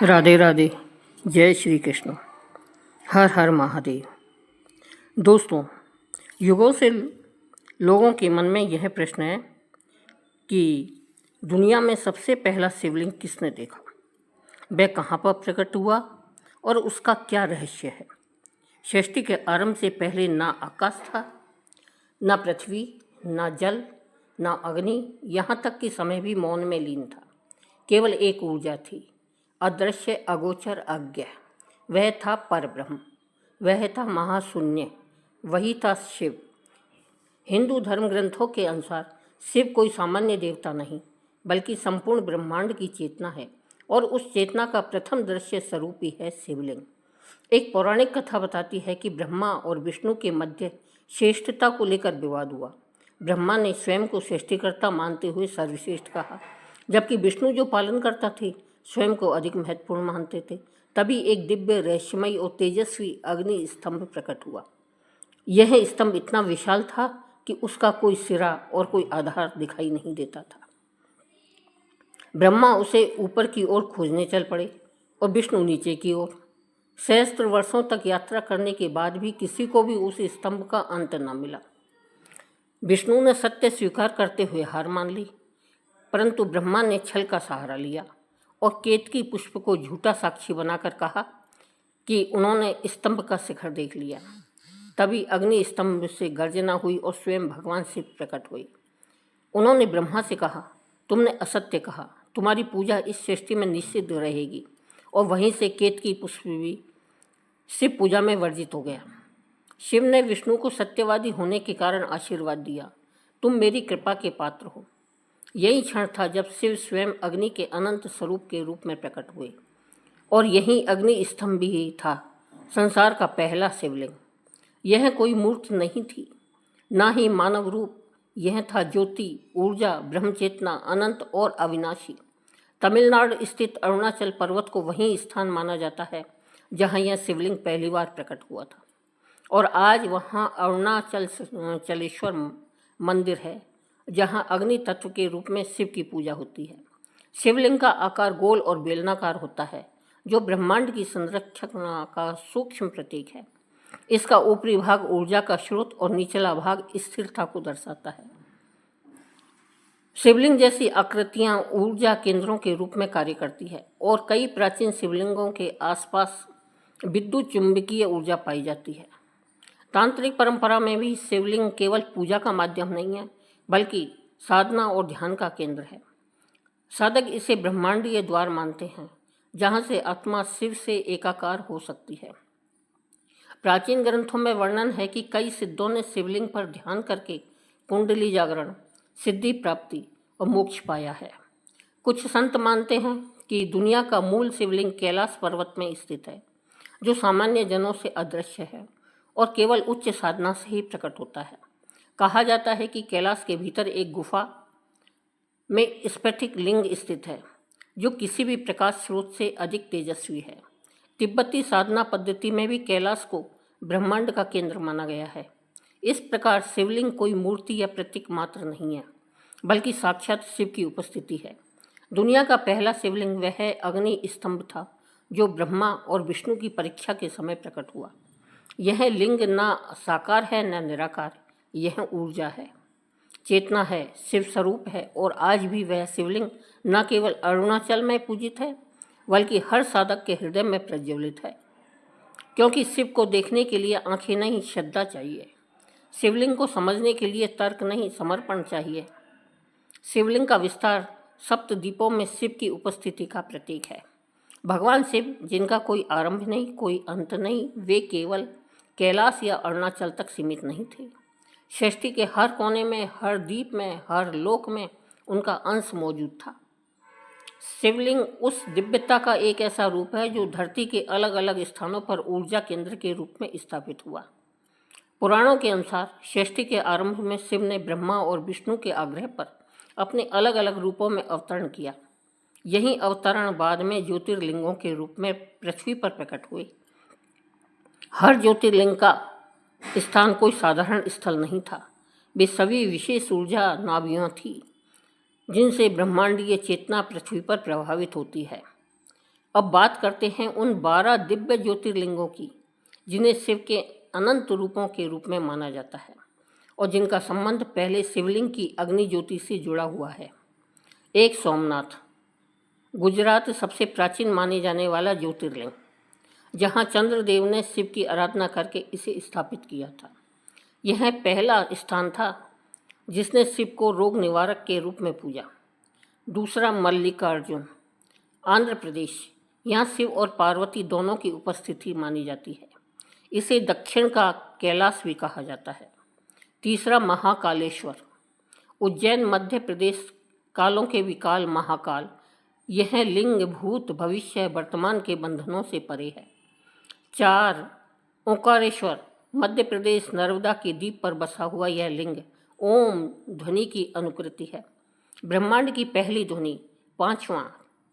राधे राधे। जय श्री कृष्ण। हर हर महादेव। दोस्तों, युगों से लोगों के मन में यह प्रश्न है कि दुनिया में सबसे पहला शिवलिंग किसने देखा, वह कहाँ पर प्रकट हुआ और उसका क्या रहस्य है। सृष्टि के आरंभ से पहले ना आकाश था, ना पृथ्वी, ना जल, ना अग्नि, यहाँ तक कि समय भी मौन में लीन था। केवल एक ऊर्जा थी, अदृश्य, अगोचर, अज्ञ। वह था परब्रह्म, वह था महाशून्य, वही था शिव। हिंदू धर्म ग्रंथों के अनुसार शिव कोई सामान्य देवता नहीं, बल्कि संपूर्ण ब्रह्मांड की चेतना है, और उस चेतना का प्रथम दृश्य स्वरूप ही है शिवलिंग। एक पौराणिक कथा बताती है कि ब्रह्मा और विष्णु के मध्य श्रेष्ठता को लेकर विवाद हुआ। ब्रह्मा ने स्वयं को सृष्टिकर्ता मानते हुए सर्वश्रेष्ठ कहा, जबकि विष्णु जो पालन करता थे स्वयं को अधिक महत्वपूर्ण मानते थे। तभी एक दिव्य, रहस्यमयी और तेजस्वी अग्नि स्तंभ प्रकट हुआ। यह स्तंभ इतना विशाल था कि उसका कोई सिरा और कोई आधार दिखाई नहीं देता था। ब्रह्मा उसे ऊपर की ओर खोजने चल पड़े और विष्णु नीचे की ओर। सहस्त्र वर्षों तक यात्रा करने के बाद भी किसी को भी उस स्तंभ का अंत न मिला। विष्णु ने सत्य स्वीकार करते हुए हार मान ली, परंतु ब्रह्मा ने छल का सहारा लिया और केतकी पुष्प को झूठा साक्षी बनाकर कहा कि उन्होंने स्तंभ का शिखर देख लिया। तभी अग्नि स्तंभ से गर्जना हुई और स्वयं भगवान शिव प्रकट हुए। उन्होंने ब्रह्मा से कहा, तुमने असत्य कहा, तुम्हारी पूजा इस सृष्टि में निषिद्ध रहेगी। और वहीं से केतकी पुष्प भी शिव पूजा में वर्जित हो गया। शिव ने विष्णु को सत्यवादी होने के कारण आशीर्वाद दिया, तुम मेरी कृपा के पात्र हो। यही क्षण था जब शिव स्वयं अग्नि के अनंत स्वरूप के रूप में प्रकट हुए, और यही अग्नि स्तंभ ही था संसार का पहला शिवलिंग। यह कोई मूर्ति नहीं थी, ना ही मानव रूप। यह था ज्योति, ऊर्जा, ब्रह्मचेतना, अनंत और अविनाशी। तमिलनाडु स्थित अरुणाचल पर्वत को वही स्थान माना जाता है जहाँ यह शिवलिंग पहली बार प्रकट हुआ था, और आज वहाँ अरुणाचलेश्वर मंदिर है जहाँ अग्नि तत्व के रूप में शिव की पूजा होती है। शिवलिंग का आकार गोल और बेलनाकार होता है, जो ब्रह्मांड की संरचना का सूक्ष्म प्रतीक है। इसका ऊपरी भाग ऊर्जा का स्रोत और निचला भाग स्थिरता को दर्शाता है। शिवलिंग जैसी आकृतियां ऊर्जा केंद्रों के रूप में कार्य करती है, और कई प्राचीन शिवलिंगों के आसपास विद्युत चुंबकीय ऊर्जा पाई जाती है। तांत्रिक परंपरा में भी शिवलिंग केवल पूजा का माध्यम नहीं है, बल्कि साधना और ध्यान का केंद्र है। साधक इसे ब्रह्मांडीय द्वार मानते हैं, जहाँ से आत्मा शिव से एकाकार हो सकती है। प्राचीन ग्रंथों में वर्णन है कि कई सिद्धों ने शिवलिंग पर ध्यान करके कुंडली जागरण, सिद्धि प्राप्ति और मोक्ष पाया है। कुछ संत मानते हैं कि दुनिया का मूल शिवलिंग कैलाश पर्वत में स्थित है, जो सामान्य जनों से अदृश्य है और केवल उच्च साधना से ही प्रकट होता है। कहा जाता है कि कैलाश के भीतर एक गुफा में स्फटिक लिंग स्थित है, जो किसी भी प्रकाश स्रोत से अधिक तेजस्वी है। तिब्बती साधना पद्धति में भी कैलाश को ब्रह्मांड का केंद्र माना गया है। इस प्रकार शिवलिंग कोई मूर्ति या प्रतीक मात्र नहीं है, बल्कि साक्षात शिव की उपस्थिति है। दुनिया का पहला शिवलिंग वह अग्नि स्तंभ था, जो ब्रह्मा और विष्णु की परीक्षा के समय प्रकट हुआ। यह लिंग न साकार है न निराकार, यह ऊर्जा है, चेतना है, शिव स्वरूप है। और आज भी वह शिवलिंग न केवल अरुणाचल में पूजित है, बल्कि हर साधक के हृदय में प्रज्वलित है। क्योंकि शिव को देखने के लिए आंखें नहीं, श्रद्धा चाहिए। शिवलिंग को समझने के लिए तर्क नहीं, समर्पण चाहिए। शिवलिंग का विस्तार सप्तद्वीपों में शिव की उपस्थिति का प्रतीक है। भगवान शिव, जिनका कोई आरंभ नहीं, कोई अंत नहीं, वे केवल कैलाश या अरुणाचल तक सीमित नहीं थे। सृष्टि के हर कोने में, हर द्वीप में, हर लोक में उनका अंश मौजूद था। शिवलिंग उस दिव्यता का एक ऐसा रूप है जो धरती के अलग अलग स्थानों पर ऊर्जा केंद्र के रूप में स्थापित हुआ। पुराणों के अनुसार सृष्टि के आरंभ में शिव ने ब्रह्मा और विष्णु के आग्रह पर अपने अलग अलग रूपों में अवतरण किया। यही अवतरण बाद में ज्योतिर्लिंगों के रूप में पृथ्वी पर प्रकट हुए। हर ज्योतिर्लिंग का स्थान कोई साधारण स्थल नहीं था, वे सभी विशेष ऊर्जा नाभियां थी, जिनसे ब्रह्मांडीय चेतना पृथ्वी पर प्रभावित होती है। अब बात करते हैं उन 12 दिव्य ज्योतिर्लिंगों की जिन्हें शिव के अनंत रूपों के रूप में माना जाता है और जिनका संबंध पहले शिवलिंग की अग्नि ज्योति से जुड़ा हुआ है। एक, सोमनाथ, गुजरात सबसे प्राचीन माने जाने वाला ज्योतिर्लिंग, जहाँ चंद्रदेव ने शिव की आराधना करके इसे स्थापित किया था। यह पहला स्थान था जिसने शिव को रोग निवारक के रूप में पूजा। दूसरा, मल्लिकार्जुन, आंध्र प्रदेश, यहाँ शिव और पार्वती दोनों की उपस्थिति मानी जाती है। इसे दक्षिण का कैलाश भी कहा जाता है। तीसरा, महाकालेश्वर, उज्जैन मध्य प्रदेश, कालों के विकाल महाकाल, यह लिंग भूत भविष्य वर्तमान के बंधनों से परे है। 4, ओंकारेश्वर, मध्य प्रदेश, नर्मदा के द्वीप पर बसा हुआ यह लिंग ओम ध्वनि की अनुकृति है, ब्रह्मांड की पहली ध्वनि। 5वां,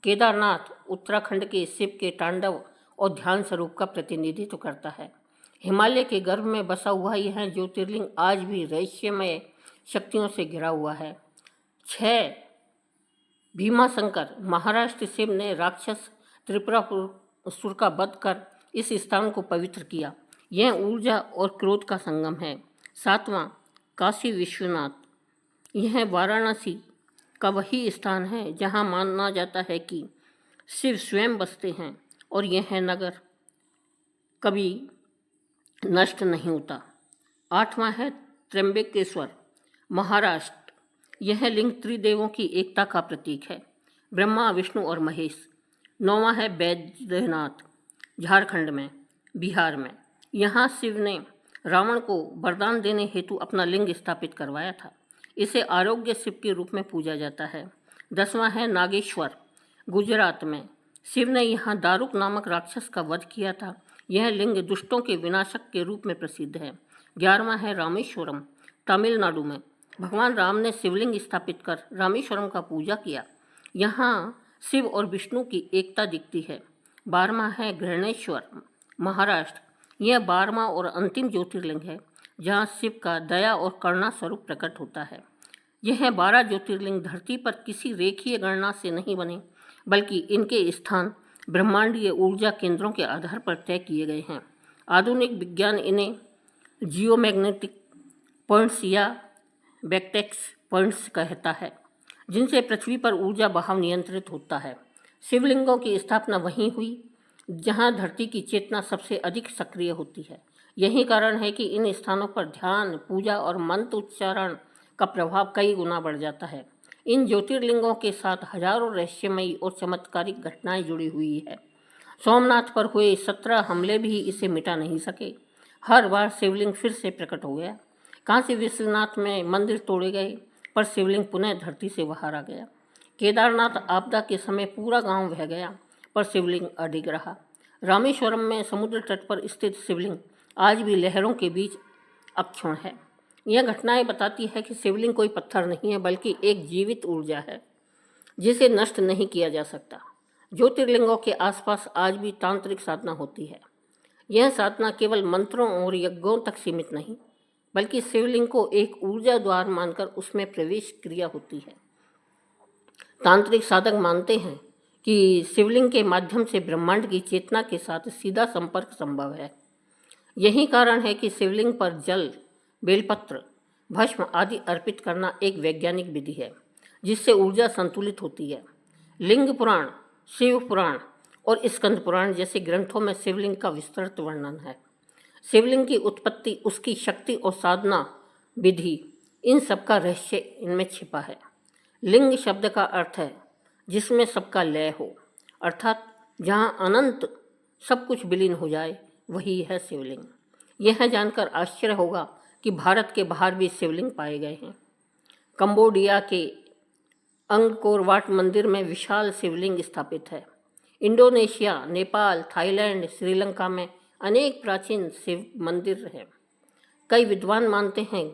केदारनाथ, उत्तराखंड के शिव के तांडव और ध्यान स्वरूप का प्रतिनिधित्व करता है। हिमालय के गर्भ में बसा हुआ यह ज्योतिर्लिंग आज भी रहस्यमय शक्तियों से घिरा हुआ है। 6, भीमाशंकर, महाराष्ट्र, शिव ने राक्षस त्रिपुरासुर का वध कर इस स्थान को पवित्र किया। यह ऊर्जा और क्रोध का संगम है। 7वां, काशी विश्वनाथ, यह वाराणसी का वही स्थान है जहां माना जाता है कि शिव स्वयं बसते हैं और यह नगर कभी नष्ट नहीं होता। 8वां है त्र्यंबकेश्वर, महाराष्ट्र, यह लिंग त्रिदेवों की एकता का प्रतीक है, ब्रह्मा, विष्णु और महेश। 9वां है बैद्यनाथ, झारखंड में, बिहार में, यहाँ शिव ने रावण को वरदान देने हेतु अपना लिंग स्थापित करवाया था। इसे आरोग्य शिव के रूप में पूजा जाता है। 10वां है नागेश्वर, गुजरात में, शिव ने यहाँ दारुक नामक राक्षस का वध किया था। यह लिंग दुष्टों के विनाशक के रूप में प्रसिद्ध है। 11वां है रामेश्वरम, तमिलनाडु में, भगवान राम ने शिवलिंग स्थापित कर रामेश्वरम का पूजा किया। यहाँ शिव और विष्णु की एकता दिखती है। 12वां है घृणेश्वर, महाराष्ट्र, यह 12वां और अंतिम ज्योतिर्लिंग है जहाँ शिव का दया और करुणा स्वरूप प्रकट होता है। यह 12 ज्योतिर्लिंग धरती पर किसी रेखीय गणना से नहीं बने, बल्कि इनके स्थान ब्रह्मांडीय ऊर्जा केंद्रों के आधार पर तय किए गए हैं। आधुनिक विज्ञान इन्हें जियोमैग्नेटिक पॉइंट्स या वेक्टेक्स पॉइंट्स कहता है, जिनसे पृथ्वी पर ऊर्जा बहाव नियंत्रित होता है। शिवलिंगों की स्थापना वहीं हुई जहां धरती की चेतना सबसे अधिक सक्रिय होती है। यही कारण है कि इन स्थानों पर ध्यान, पूजा और मंत्र उच्चारण का प्रभाव कई गुना बढ़ जाता है। इन ज्योतिर्लिंगों के साथ हजारों रहस्यमयी और चमत्कारिक घटनाएं जुड़ी हुई है। सोमनाथ पर हुए 17 हमले भी इसे मिटा नहीं सके। हर बार शिवलिंग फिर से प्रकट हो गया। काशी विश्वनाथ में मंदिर तोड़े गए पर शिवलिंग पुनः धरती से बाहर आ गया। केदारनाथ आपदा के समय पूरा गांव बह गया पर शिवलिंग अडिग रहा। रामेश्वरम में समुद्र तट पर स्थित शिवलिंग आज भी लहरों के बीच अक्षुण्ण है। यह घटनाएं बताती है कि शिवलिंग कोई पत्थर नहीं है, बल्कि एक जीवित ऊर्जा है जिसे नष्ट नहीं किया जा सकता। ज्योतिर्लिंगों के आसपास आज भी तांत्रिक साधना होती है। यह साधना केवल मंत्रों और यज्ञों तक सीमित नहीं, बल्कि शिवलिंग को एक ऊर्जा द्वार मानकर उसमें प्रवेश क्रिया होती है। तांत्रिक साधक मानते हैं कि शिवलिंग के माध्यम से ब्रह्मांड की चेतना के साथ सीधा संपर्क संभव है। यही कारण है कि शिवलिंग पर जल, बेलपत्र, भस्म आदि अर्पित करना एक वैज्ञानिक विधि है जिससे ऊर्जा संतुलित होती है। लिंग पुराण, शिव पुराण और स्कंद पुराण जैसे ग्रंथों में शिवलिंग का विस्तृत वर्णन है। शिवलिंग की उत्पत्ति, उसकी शक्ति और साधना विधि, इन सब का रहस्य इनमें छिपा है। लिंग शब्द का अर्थ है जिसमें सबका लय हो, अर्थात जहाँ अनंत सब कुछ विलीन हो जाए, वही है शिवलिंग। यह जानकर आश्चर्य होगा कि भारत के बाहर भी शिवलिंग पाए गए हैं। कंबोडिया के अंगकोर वाट मंदिर में विशाल शिवलिंग स्थापित है। इंडोनेशिया, नेपाल, थाईलैंड, श्रीलंका में अनेक प्राचीन शिव मंदिर हैं। कई विद्वान मानते हैं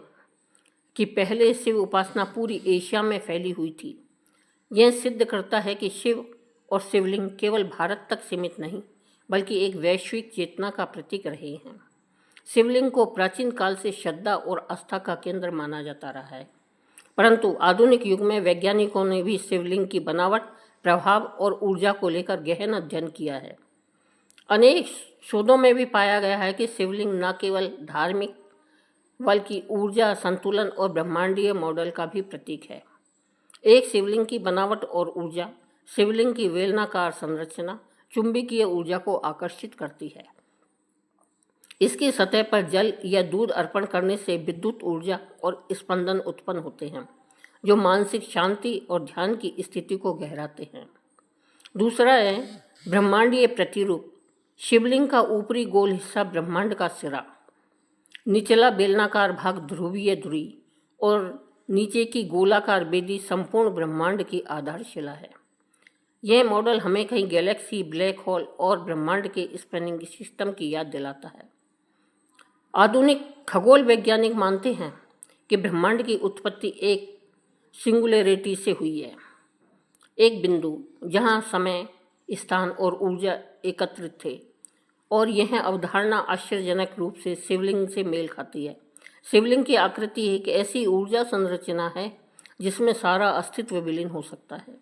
कि पहले शिव उपासना पूरी एशिया में फैली हुई थी। यह सिद्ध करता है कि शिव और शिवलिंग केवल भारत तक सीमित नहीं, बल्कि एक वैश्विक चेतना का प्रतीक रहे हैं। शिवलिंग को प्राचीन काल से श्रद्धा और आस्था का केंद्र माना जाता रहा है, परंतु आधुनिक युग में वैज्ञानिकों ने भी शिवलिंग की बनावट, प्रभाव और ऊर्जा को लेकर गहन अध्ययन किया है। अनेक शोधों में भी पाया गया है कि शिवलिंग न केवल धार्मिक बल्कि ऊर्जा संतुलन और ब्रह्मांडीय मॉडल का भी प्रतीक है। एक शिवलिंग की बनावट और ऊर्जा, शिवलिंग की बेलनाकार संरचना चुंबकीय ऊर्जा को आकर्षित करती है। इसकी सतह पर जल या दूध अर्पण करने से विद्युत ऊर्जा और स्पंदन उत्पन्न होते हैं, जो मानसिक शांति और ध्यान की स्थिति को गहराते हैं। दूसरा है ब्रह्मांडीय प्रतिरूप। शिवलिंग का ऊपरी गोल हिस्सा ब्रह्मांड का सिरा, निचला बेलनाकार भाग ध्रुवीय धुरी और नीचे की गोलाकार बेदी संपूर्ण ब्रह्मांड की आधारशिला है। यह मॉडल हमें कहीं गैलेक्सी, ब्लैक होल और ब्रह्मांड के स्पैनिंग सिस्टम की याद दिलाता है। आधुनिक खगोल वैज्ञानिक मानते हैं कि ब्रह्मांड की उत्पत्ति एक सिंगुलैरिटी से हुई है, एक बिंदु जहां समय, स्थान और ऊर्जा एकत्रित थे, और यह अवधारणा आश्चर्यजनक रूप से शिवलिंग से मेल खाती है। शिवलिंग की आकृति एक ऐसी ऊर्जा संरचना है जिसमें सारा अस्तित्व विलीन हो सकता है।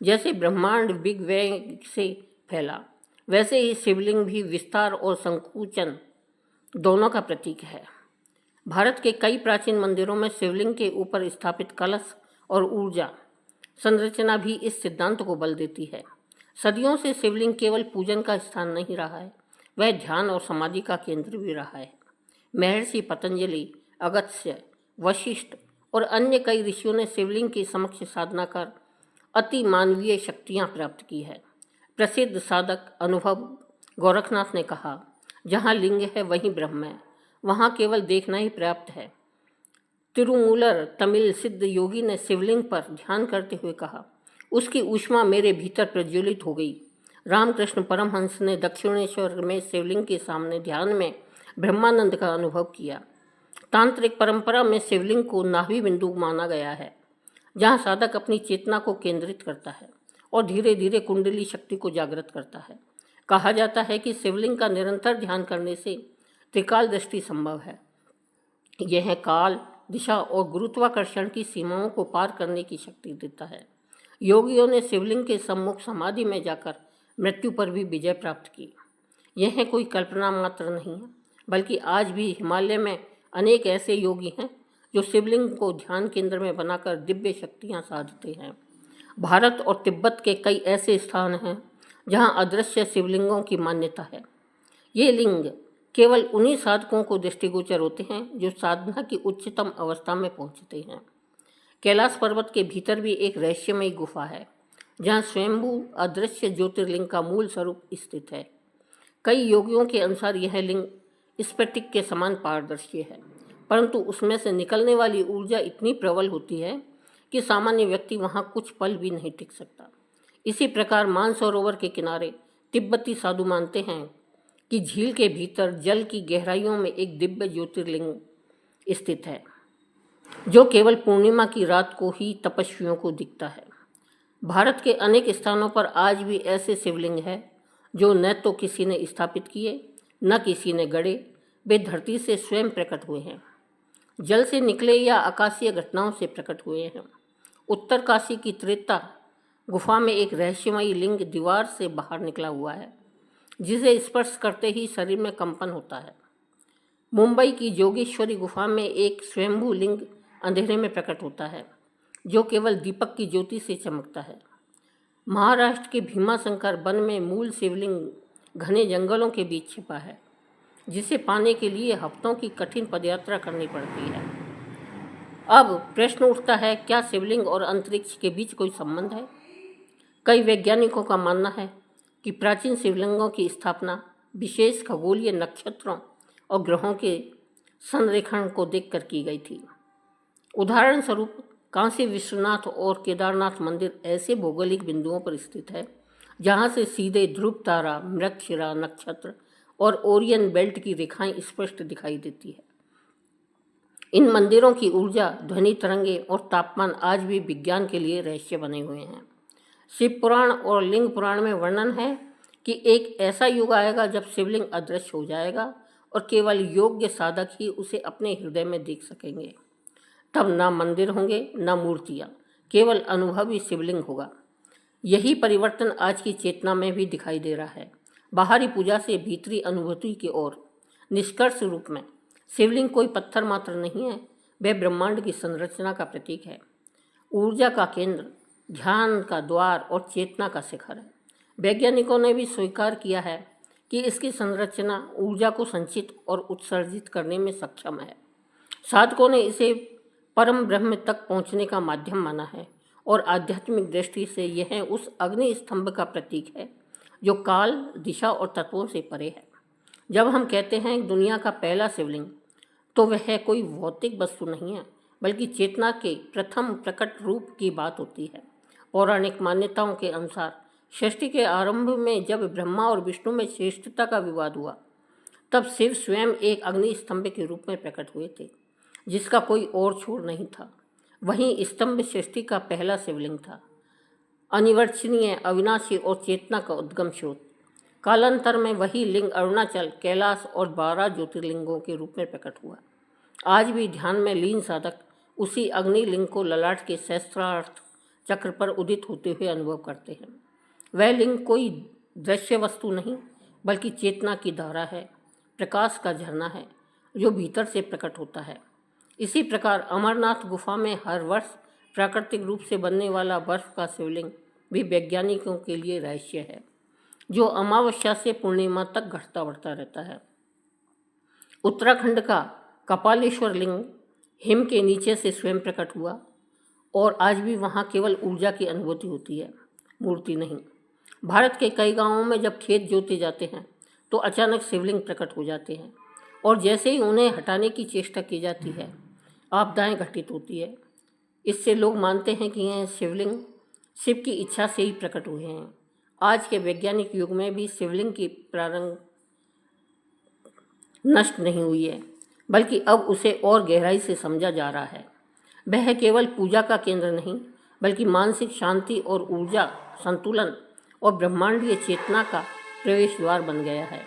जैसे ब्रह्मांड बिग बैंग से फैला, वैसे ही शिवलिंग भी विस्तार और संकुचन दोनों का प्रतीक है। भारत के कई प्राचीन मंदिरों में शिवलिंग के ऊपर स्थापित कलश और ऊर्जा संरचना भी इस सिद्धांत को बल देती है। सदियों से शिवलिंग केवल पूजन का स्थान नहीं रहा है, वह ध्यान और समाधि का केंद्र भी रहा है। महर्षि पतंजलि, अगस्त्य, वशिष्ठ और अन्य कई ऋषियों ने शिवलिंग की समक्ष साधना कर अति मानवीय शक्तियाँ प्राप्त की है। प्रसिद्ध साधक अनुभव गोरखनाथ ने कहा, जहाँ लिंग है वहीं ब्रह्म है, वहाँ केवल देखना ही पर्याप्त है। तिरुमूलर तमिल सिद्ध योगी ने शिवलिंग पर ध्यान करते हुए कहा, उसकी ऊष्मा मेरे भीतर प्रज्वलित हो गई। रामकृष्ण परमहंस ने दक्षिणेश्वर में शिवलिंग के सामने ध्यान में ब्रह्मानंद का अनुभव किया। तांत्रिक परंपरा में शिवलिंग को नाभि बिंदु माना गया है, जहाँ साधक अपनी चेतना को केंद्रित करता है और धीरे धीरे कुंडली शक्ति को जागृत करता है। कहा जाता है कि शिवलिंग का निरंतर ध्यान करने से त्रिकाल दृष्टि संभव है। यह काल, दिशा और गुरुत्वाकर्षण की सीमाओं को पार करने की शक्ति देता है। योगियों ने शिवलिंग के सम्मुख समाधि में जाकर मृत्यु पर भी विजय प्राप्त की। यह कोई कल्पना मात्र नहीं है, बल्कि आज भी हिमालय में अनेक ऐसे योगी हैं जो शिवलिंग को ध्यान केंद्र में बनाकर दिव्य शक्तियाँ साधते हैं। भारत और तिब्बत के कई ऐसे स्थान हैं जहाँ अदृश्य शिवलिंगों की मान्यता है। ये लिंग केवल उन्हीं साधकों को दृष्टिगोचर होते हैं जो साधना की उच्चतम अवस्था में पहुँचते हैं। कैलाश पर्वत के भीतर भी एक रहस्यमयी गुफा है, जहाँ स्वयंभू अदृश्य ज्योतिर्लिंग का मूल स्वरूप स्थित है। कई योगियों के अनुसार यह लिंग स्फटिक के समान पारदर्शी है, परंतु उसमें से निकलने वाली ऊर्जा इतनी प्रबल होती है कि सामान्य व्यक्ति वहाँ कुछ पल भी नहीं टिक सकता। इसी प्रकार मानसरोवर के किनारे तिब्बती साधु मानते हैं कि झील के भीतर जल की गहराइयों में एक दिव्य ज्योतिर्लिंग स्थित है, जो केवल पूर्णिमा की रात को ही तपस्वियों को दिखता है। भारत के अनेक स्थानों पर आज भी ऐसे शिवलिंग हैं जो न तो किसी ने स्थापित किए, न किसी ने गढ़े, वे धरती से स्वयं प्रकट हुए हैं, जल से निकले या आकाशीय घटनाओं से प्रकट हुए हैं। उत्तर काशी की त्रेता गुफा में एक रहस्यमयी लिंग दीवार से बाहर निकला हुआ है, जिसे स्पर्श करते ही शरीर में कंपन होता है। मुंबई की जोगेश्वरी गुफा में एक स्वयंभू लिंग अंधेरे में प्रकट होता है, जो केवल दीपक की ज्योति से चमकता है। महाराष्ट्र के भीमाशंकर वन में मूल शिवलिंग घने जंगलों के बीच छिपा है, जिसे पाने के लिए हफ्तों की कठिन पदयात्रा करनी पड़ती है। अब प्रश्न उठता है, क्या शिवलिंग और अंतरिक्ष के बीच कोई संबंध है? कई वैज्ञानिकों का मानना है कि प्राचीन शिवलिंगों की स्थापना विशेष खगोलीय नक्षत्रों और ग्रहों के संरेखण को देखकर की गई थी। उदाहरण स्वरूप काशी विश्वनाथ और केदारनाथ मंदिर ऐसे भौगोलिक बिंदुओं पर स्थित है जहां से सीधे ध्रुव तारा, मृगशिरा नक्षत्र और ओरियन बेल्ट की रेखाएं स्पष्ट दिखाई देती है। इन मंदिरों की ऊर्जा, ध्वनि तरंगे और तापमान आज भी विज्ञान के लिए रहस्य बने हुए हैं। शिव पुराण और लिंग पुराण में वर्णन है कि एक ऐसा युग आएगा जब शिवलिंग अदृश्य हो जाएगा और केवल योग्य साधक ही उसे अपने हृदय में देख सकेंगे। तब ना मंदिर होंगे, ना मूर्तियाँ, केवल अनुभवी शिवलिंग होगा। यही परिवर्तन आज की चेतना में भी दिखाई दे रहा है। बाहरी पूजा से भीतरी अनुभूति की ओर। निष्कर्ष रूप में शिवलिंग कोई पत्थर मात्र नहीं है, वह ब्रह्मांड की संरचना का प्रतीक है, ऊर्जा का केंद्र, ध्यान का द्वार और चेतना का शिखर है। वैज्ञानिकों ने भी स्वीकार किया है कि इसकी संरचना ऊर्जा को संचित और उत्सर्जित करने में सक्षम है। साधकों ने इसे परम ब्रह्म तक पहुंचने का माध्यम माना है और आध्यात्मिक दृष्टि से यह उस अग्नि स्तंभ का प्रतीक है जो काल, दिशा और तत्वों से परे है। जब हम कहते हैं दुनिया का पहला शिवलिंग, तो वह कोई भौतिक वस्तु नहीं है, बल्कि चेतना के प्रथम प्रकट रूप की बात होती है। पौराणिक मान्यताओं के अनुसार सृष्टि के आरंभ में जब ब्रह्मा और विष्णु में श्रेष्ठता का विवाद हुआ, तब शिव स्वयं एक अग्नि स्तंभ के रूप में प्रकट हुए थे, जिसका कोई और छोर नहीं था। वहीं स्तंभ सृष्टि का पहला शिवलिंग था, अनिवर्चनीय, अविनाशी और चेतना का उद्गम स्रोत। कालांतर में वही लिंग अरुणाचल, कैलाश और 12 ज्योतिर्लिंगों के रूप में प्रकट हुआ। आज भी ध्यान में लीन साधक उसी अग्नि लिंग को ललाट के सहस्त्रार्थ चक्र पर उदित होते हुए अनुभव करते हैं। वह लिंग कोई दृश्य वस्तु नहीं, बल्कि चेतना की धारा है, प्रकाश का झरना है जो भीतर से प्रकट होता है। इसी प्रकार अमरनाथ गुफा में हर वर्ष प्राकृतिक रूप से बनने वाला बर्फ का शिवलिंग भी वैज्ञानिकों के लिए रहस्य है, जो अमावस्या से पूर्णिमा तक घटता बढ़ता रहता है। उत्तराखंड का कपालेश्वर लिंग हिम के नीचे से स्वयं प्रकट हुआ और आज भी वहाँ केवल ऊर्जा की अनुभूति होती है, मूर्ति नहीं। भारत के कई गांवों में जब खेत जोते जाते हैं तो अचानक शिवलिंग प्रकट हो जाते हैं और जैसे ही उन्हें हटाने की चेष्टा की जाती है, आपदाएं घटित होती है। इससे लोग मानते हैं कि यह शिवलिंग शिव की इच्छा से ही प्रकट हुए हैं। आज के वैज्ञानिक युग में भी शिवलिंग की प्रारंभ नष्ट नहीं हुई है, बल्कि अब उसे और गहराई से समझा जा रहा है। वह केवल पूजा का केंद्र नहीं, बल्कि मानसिक शांति और ऊर्जा संतुलन और ब्रह्मांडीय चेतना का प्रवेश द्वार बन गया है।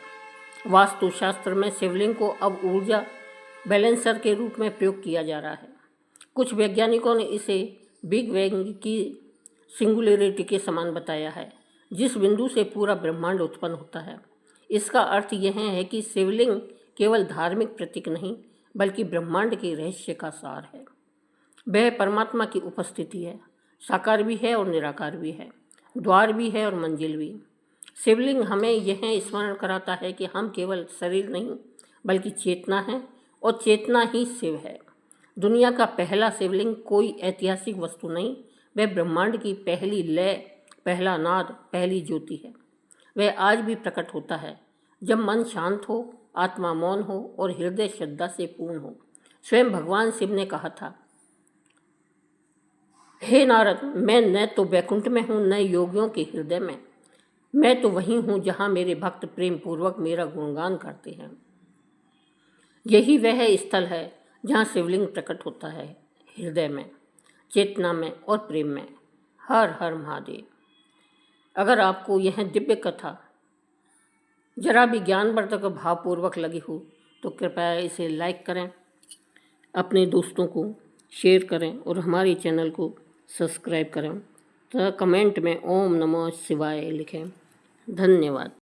वास्तुशास्त्र में शिवलिंग को अब ऊर्जा बैलेंसर के रूप में प्रयोग किया जा रहा है। कुछ वैज्ञानिकों ने इसे बिग बैंग की सिंगुलरिटी के समान बताया है, जिस बिंदु से पूरा ब्रह्मांड उत्पन्न होता है। इसका अर्थ यह है कि शिवलिंग केवल धार्मिक प्रतीक नहीं, बल्कि ब्रह्मांड के रहस्य का सार है। वह परमात्मा की उपस्थिति है, साकार भी है और निराकार भी है, द्वार भी है और मंजिल भी। शिवलिंग हमें यह स्मरण कराता है कि हम केवल शरीर नहीं, बल्कि चेतना है और चेतना ही शिव है। दुनिया का पहला शिवलिंग कोई ऐतिहासिक वस्तु नहीं, वह ब्रह्मांड की पहली लय, पहला नाद, पहली ज्योति है। वह आज भी प्रकट होता है जब मन शांत हो, आत्मा मौन हो और हृदय श्रद्धा से पूर्ण हो। स्वयं भगवान शिव ने कहा था, हे नारद, मैं न तो वैकुंठ में हूँ, न योगियों के हृदय में। मैं तो वहीं हूँ जहाँ मेरे भक्त प्रेम पूर्वक मेरा गुणगान करते हैं। यही वह स्थल है जहाँ शिवलिंग प्रकट होता है, हृदय में, चेतना में और प्रेम में। हर हर महादेव। अगर आपको यह दिव्य कथा जरा भी ज्ञानवर्धक और भावपूर्वक लगी हो तो कृपया इसे लाइक करें, अपने दोस्तों को शेयर करें और हमारे चैनल को सब्सक्राइब करें तथा कमेंट में ओम नमः शिवाय लिखें। धन्यवाद।